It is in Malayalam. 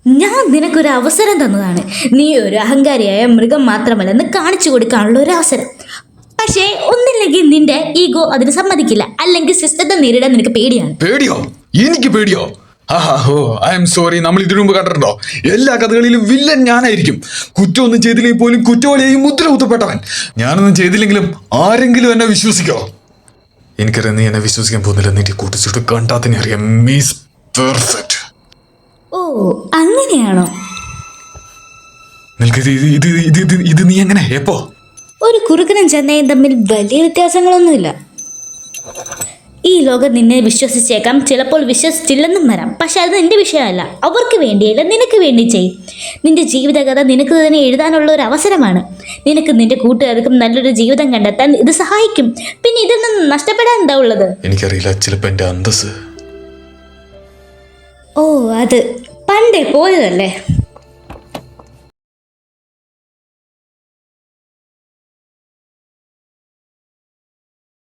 ഞാൻ നിനക്കൊരു അവസരം തന്നതാണ്. നീ ഒരു അഹങ്കാരിയായ മൃഗം മാത്രമല്ലെന്ന് കാണിച്ചു കൊടുക്കാനുള്ള ഒരു അവസരം. പക്ഷേ ഒന്നില്ലെങ്കിൽ നിന്റെ ഈഗോ അതിന് സമ്മതിക്കില്ല, അല്ലെങ്കിൽ സിസ്റ്റത്തെ നേരിടാൻ നിനക്ക് പേടിയാണ്. പേടിയോ? എനിക്ക് പേടിയോ? I am sorry. നമ്മൾ ഇതിനു മുമ്പ് കണ്ടിട്ടുണ്ടോ? എല്ലാ കഥകളിലും വില്ലൻ ഞാനായിരിക്കും. കുറ്റമൊന്നും ചെയ്തില്ലെങ്കിൽ പോലും കുറ്റവാളിയായി മുദ്ര കുത്തപ്പെട്ടവൻ. ഞാനൊന്നും ചെയ്തില്ലെങ്കിലും ആരെങ്കിലും എന്നെ വിശ്വസിക്കോ? എനിക്കറിയാം നീ എന്നെ വിശ്വസിക്കാൻ പോകുന്നില്ല. നിന്റെ കൂട്ടിച്ചുട്ട് കണ്ടാ തന്നെ അറിയാം. മീസ് പെർഫെക്റ്റ്. ഓ, അങ്ങനെയാണോ? നിനക്ക് ഇത് നീ എങ്ങനെ എപ്പോ? ഒരു കുറുക്കനും ചെന്നൈയും തമ്മിൽ വലിയ വ്യത്യാസങ്ങളൊന്നുമില്ല. ഈ ലോകം നിന്നെ വിശ്വസിച്ചേക്കാം, ചിലപ്പോൾ വിശ്വസിച്ചില്ലെന്നും വരാം. പക്ഷെ അത് നിന്റെ വിഷയമല്ല. അവർക്ക് വേണ്ടിയല്ല, നിനക്ക് വേണ്ടി ചെയ്യും. നിന്റെ ജീവിതകഥ നിനക്ക് തന്നെ എഴുതാനുള്ള ഒരു അവസരമാണ്. നിനക്ക് നിന്റെ കൂട്ടുകാർക്കും നല്ലൊരു ജീവിതം കണ്ടെത്താൻ ഇത് സഹായിക്കും. പിന്നെ ഇതൊന്നും നഷ്ടപ്പെടാൻ എന്താ ഉള്ളത്? എനിക്കറിയില്ല, ചിലപ്പോ എന്റെ അന്തസ്. ഓ, അത് പണ്ടേ പോയതല്ലേ.